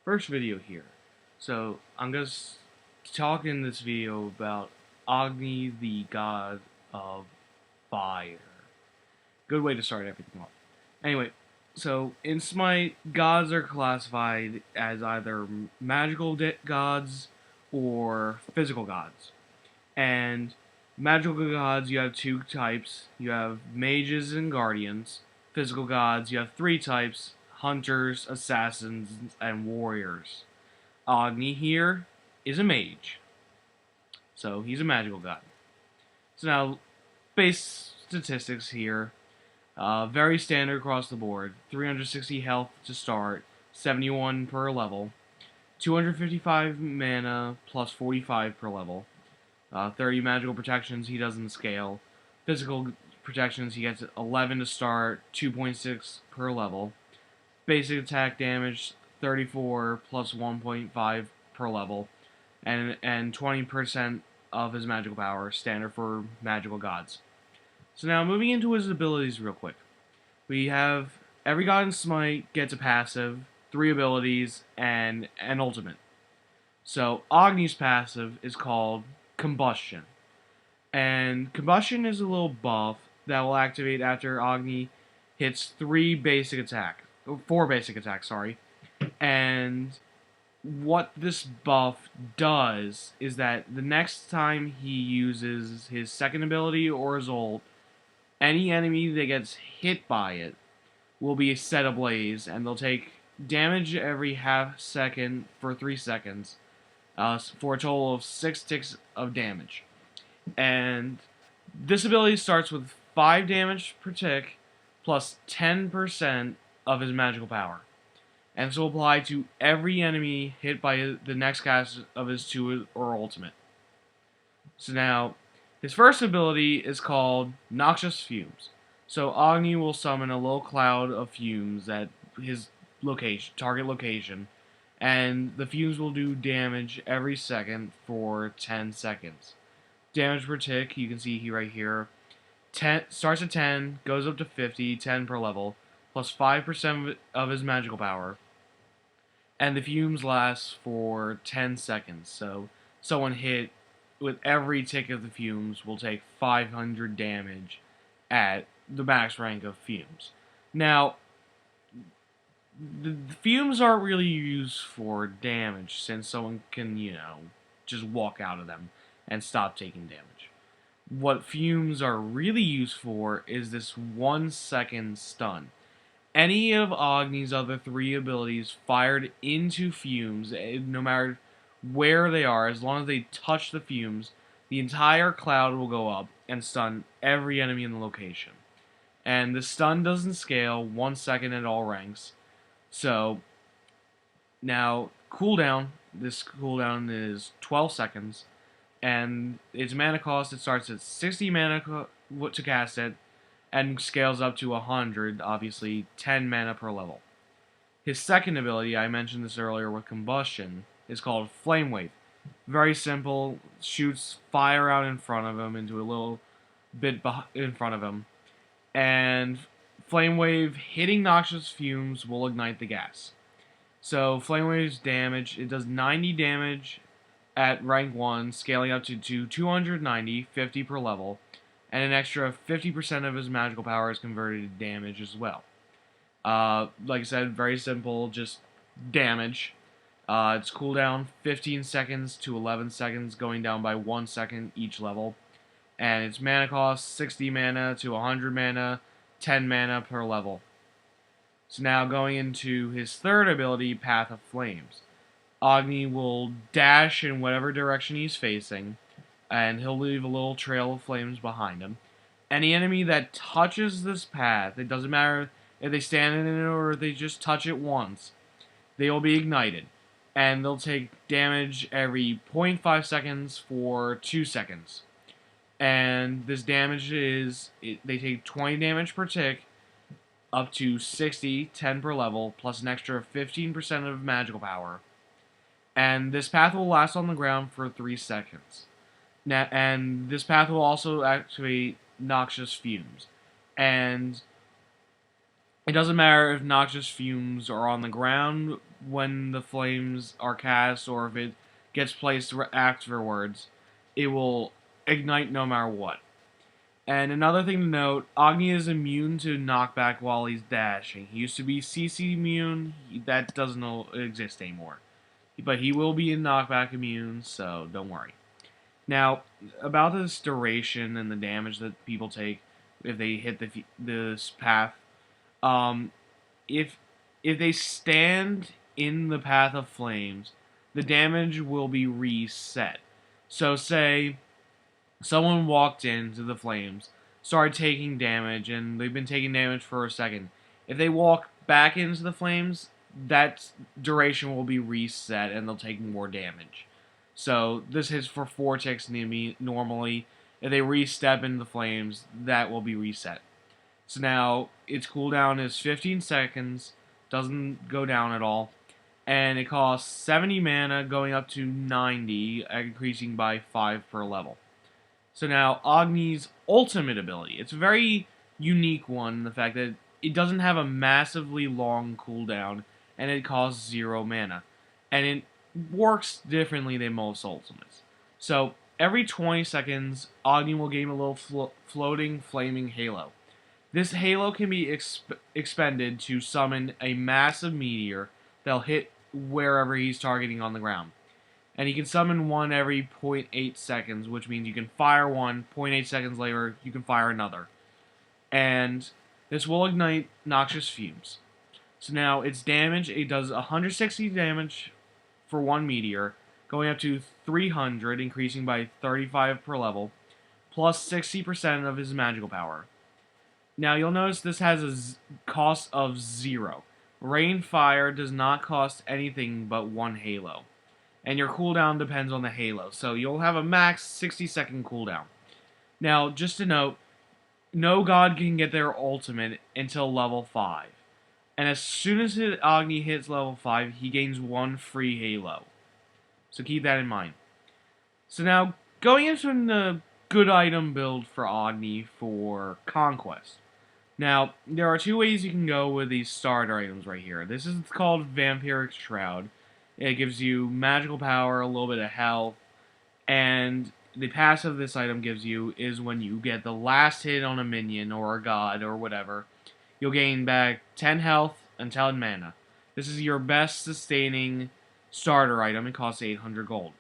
First video here. So I'm going to talk in this video about Agni, the god of fire. Good way to start everything off. Anyway, so in Smite, gods are classified as either magical gods or physical gods. And magical gods, you have two types. You have mages and guardians. Physical gods, you have three types: hunters, assassins, and warriors. Agni here is a mage, so he's a magical god. So now, base statistics here, very standard across the board. 360 health to start, 71 per level, 255 mana plus 45 per level, 30 magical protections he doesn't scale, physical protections he gets 11 to start, 2.6 per level, basic attack damage 34 plus 1.5 per level, and 20% of his magical power, standard for magical gods. So now moving into his abilities real quick. We have every god in Smite gets a passive, 3 abilities, and an ultimate. So Agni's passive is called Combustion. And Combustion is a little buff that will activate after Agni hits 4 basic attacks, sorry. And what this buff does is that the next time he uses his second ability or his ult, any enemy that gets hit by it will be set ablaze, and they'll take damage every half second for 3 seconds, for a total of 6 ticks of damage. And this ability starts with 5 damage per tick plus 10% of his magical power, and this will apply to every enemy hit by the next cast of his 2 or ultimate. So now, his first ability is called Noxious Fumes. So Agni will summon a little cloud of fumes at his target location, and the fumes will do damage every second for 10 seconds. Damage per tick, you can see right here, starts at 10, goes up to 50, 10 per level, plus 5% of his magical power, and the fumes last for 10 seconds. So someone hit with every tick of the fumes will take 500 damage at the max rank of fumes. Now, the fumes aren't really used for damage, since someone can, just walk out of them and stop taking damage. What fumes are really used for is this 1 second stun. Any of Agni's other 3 abilities fired into fumes, no matter where they are, as long as they touch the fumes, the entire cloud will go up and stun every enemy in the location. And the stun doesn't scale, 1 second at all ranks. So, now, cooldown. This cooldown is 12 seconds. And its mana cost, it starts at 60 mana to cast it, and scales up to 100, obviously 10 mana per level. His second ability, I mentioned this earlier with Combustion, is called Flame Wave. Very simple, shoots fire out in front of him into a little bit in front of him, and Flame Wave hitting Noxious Fumes will ignite the gas. So Flame Wave's damage, it does 90 damage at rank 1, scaling up to 290, 50 per level, and an extra 50% of his magical power is converted to damage as well. Like I said, very simple, just damage. Its cooldown 15 seconds to 11 seconds, going down by 1 second each level. And its mana cost 60 mana to 100 mana, 10 mana per level. So now going into his third ability, Path of Flames. Agni will dash in whatever direction he's facing, and he'll leave a little trail of flames behind him. Any enemy that touches this path, it doesn't matter if they stand in it or if they just touch it once, they will be ignited. And they'll take damage every 0.5 seconds for 2 seconds. And this damage is, they take 20 damage per tick, up to 60, 10 per level, plus an extra 15% of magical power. And this path will last on the ground for 3 seconds. Now, and this path will also activate Noxious Fumes. And it doesn't matter if Noxious Fumes are on the ground when the flames are cast, or if it gets placed afterwards, it will ignite no matter what. And another thing to note, Agni is immune to knockback while he's dashing. He used to be CC immune, that doesn't exist anymore. But he will be in knockback immune, so don't worry. Now, about this duration and the damage that people take if they hit this path, um, if if they stand in the path of flames, the damage will be reset. So say someone walked into the flames, started taking damage, and they've been taking damage for a second. If they walk back into the flames, that duration will be reset and they'll take more damage. So this hits for 4 ticks normally. If they re-step into the flames, that will be reset. So now its cooldown is 15 seconds, doesn't go down at all, and it costs 70 mana going up to 90, increasing by 5 per level. So now Agni's ultimate ability, it's a very unique one in the fact that it doesn't have a massively long cooldown and it costs 0 mana. And it works differently than most ultimates. So every 20 seconds, Agni will gain a little floating flaming halo. This halo can be expended to summon a massive meteor that'll hit wherever he's targeting on the ground. And you can summon one every 0.8 seconds, which means you can fire one, 0.8 seconds later, you can fire another. And this will ignite noxious fumes. So now its damage, it does 160 damage for one meteor, going up to 300, increasing by 35 per level, plus 60% of his magical power. Now you'll notice this has a cost of 0. Rain Fire does not cost anything but 1 halo. And your cooldown depends on the halo, so you'll have a max 60-second cooldown. Now, just to note, no god can get their ultimate until level 5. And as soon as Agni hits level 5, he gains 1 free halo. So keep that in mind. So now, going into the good item build for Agni for Conquest. Now, there are 2 ways you can go with these starter items right here. This is called Vampiric Shroud. It gives you magical power, a little bit of health, and the passive this item gives you is when you get the last hit on a minion or a god or whatever, you'll gain back 10 health and 10 mana. This is your best sustaining starter item. It costs 800 gold.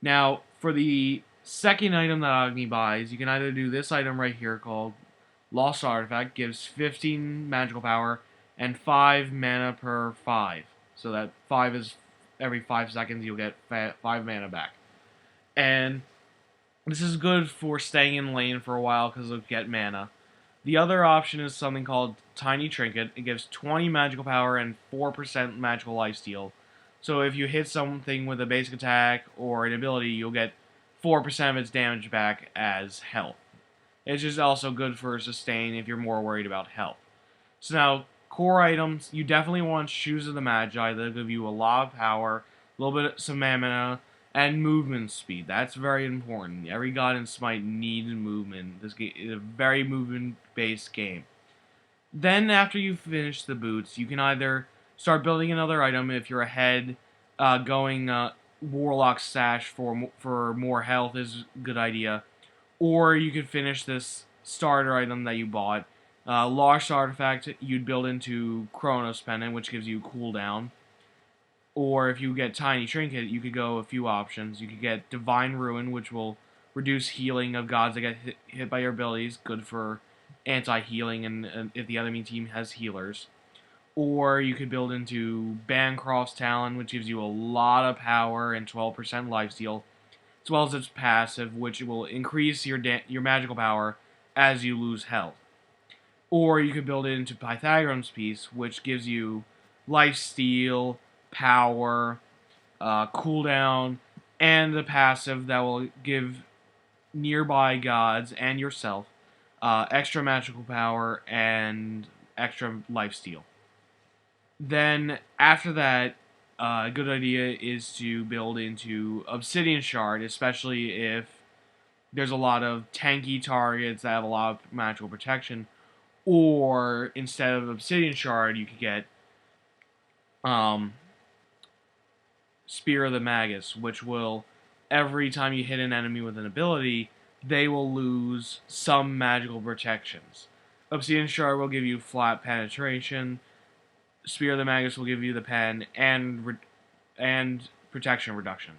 Now, for the second item that Agni buys, you can either do this item right here called Lost Artifact, gives 15 magical power and 5 mana per 5. So that 5 is every 5 seconds you'll get 5 mana back. And this is good for staying in lane for a while because you'll get mana. The other option is something called Tiny Trinket. It gives 20 magical power and 4% magical lifesteal. So if you hit something with a basic attack or an ability, you'll get 4% of its damage back as health. It's just also good for sustain if you're more worried about health. So now, core items, you definitely want Shoes of the Magi. They'll give you a lot of power, a little bit of some mana, and movement speed. That's very important. Every god in Smite needs movement. This game is a very movement-based game. Then, after you finish the boots, you can either start building another item if you're ahead. Going Warlock Sash for more health is a good idea. Or you could finish this starter item that you bought. Lost Artifact, you'd build into Chronos Pendant, which gives you cooldown. Or if you get Tiny Trinket, you could go a few options. You could get Divine Ruin, which will reduce healing of gods that get hit by your abilities. Good for anti-healing and if the enemy team has healers. Or you could build into Bancroft's Talon, which gives you a lot of power and 12% lifesteal, as well as its passive, which will increase your magical power as you lose health. Or you could build it into Pythagorean's Piece, which gives you lifesteal, power, cooldown, and the passive that will give nearby gods and yourself extra magical power and extra lifesteal. Then, after that, a good idea is to build into Obsidian Shard, especially if there's a lot of tanky targets that have a lot of magical protection. Or, instead of Obsidian Shard, you could get Spear of the Magus, which will, every time you hit an enemy with an ability, they will lose some magical protections. Obsidian Shard will give you flat penetration. Spear of the Magus will give you the pen and protection reduction.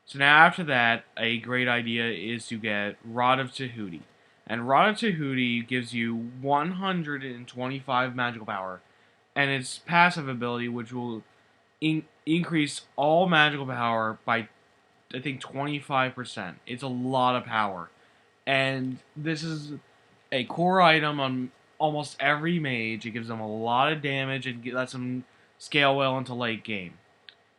So now after that, a great idea is to get Rod of Tahuti. And Rod of Tahuti gives you 125 magical power, and its passive ability, which will increase all magical power by, I think, 25%. It's a lot of power. And this is a core item on almost every mage. It gives them a lot of damage and lets them scale well into late game.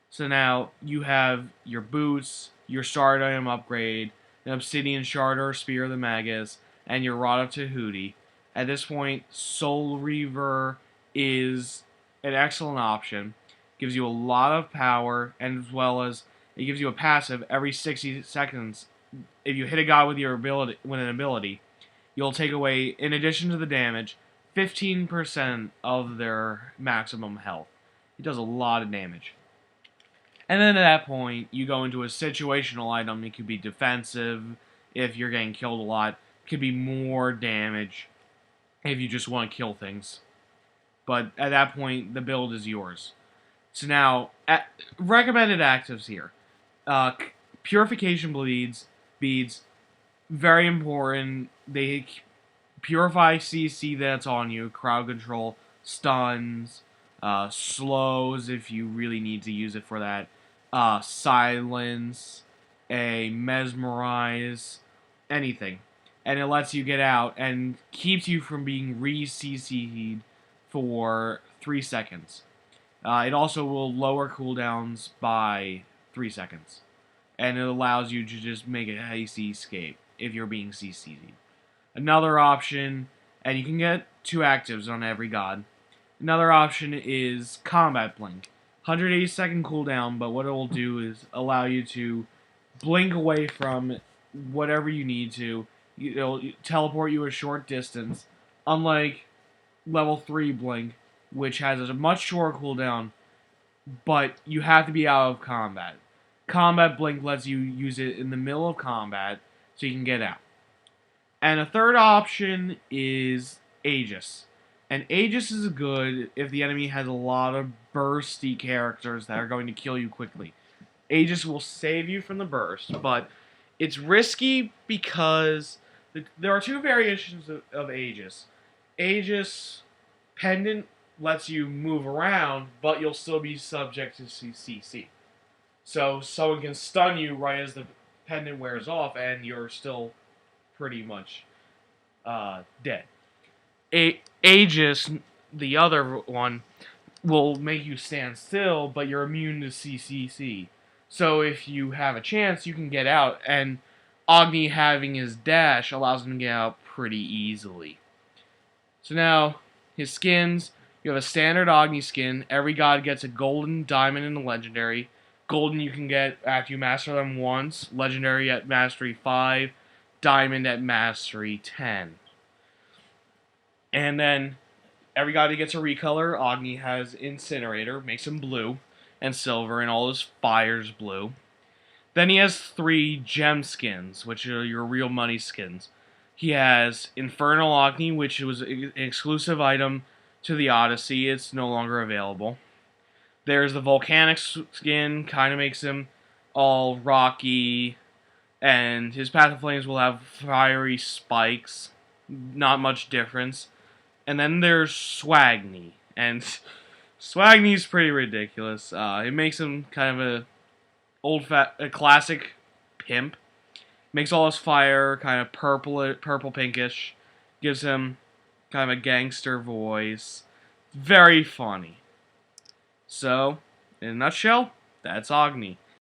So now you have your boots, your shard item upgrade, an Obsidian Shard or Spear of the Magus, and your Rod of Tahuti. At this point, Soul Reaver is an excellent option. Gives you a lot of power, and as well as it gives you a passive every 60 seconds. If you hit a guy with an ability, you'll take away, in addition to the damage, 15% of their maximum health. It does a lot of damage. And then at that point, you go into a situational item. It could be defensive if you're getting killed a lot. It could be more damage if you just want to kill things. But at that point, the build is yours. So now, recommended actives here. Purification beads, very important. They purify CC that's on you, crowd control, stuns, slows if you really need to use it for that, silence, a mesmerize, anything. And it lets you get out and keeps you from being re-CC'd for 3 seconds. It also will lower cooldowns by 3 seconds. And it allows you to just make a hasty escape if you're being CC'd. Another option, and you can get 2 actives on every god. Another option is Combat Blink. 180-second cooldown, but what it will do is allow you to blink away from whatever you need to. It'll teleport you a short distance, unlike level 3 Blink, which has a much shorter cooldown, but you have to be out of combat. Combat Blink lets you use it in the middle of combat, so you can get out. And a third option is Aegis. And Aegis is good if the enemy has a lot of bursty characters that are going to kill you quickly. Aegis will save you from the burst, but it's risky because there are 2 variations of Aegis. Aegis Pendant lets you move around, but you'll still be subject to CC. So someone can stun you right as the pendant wears off, and you're still pretty much dead. Aegis, the other one, will make you stand still, but you're immune to CCC. So if you have a chance, you can get out, and Agni having his dash allows him to get out pretty easily. So now, his skins, you have a standard Agni skin. Every god gets a golden, diamond, and a legendary. Golden you can get after you master them once, legendary at mastery 5, diamond at mastery 10. And then every god who gets a recolor, Agni has Incinerator, makes him blue and silver, and all his fires blue. Then he has 3 gem skins, which are your real money skins. He has Infernal Agni, which was an exclusive item to the Odyssey. It's no longer available. There's the Volcanic skin, kind of makes him all rocky, and his Path of Flames will have fiery spikes. Not much difference. And then there's Swagni, and Swagni's pretty ridiculous. It makes him kind of a classic pimp. Makes all his fire kind of purple pinkish. Gives him kind of a gangster voice. Very funny. So, in a nutshell, that's Agni.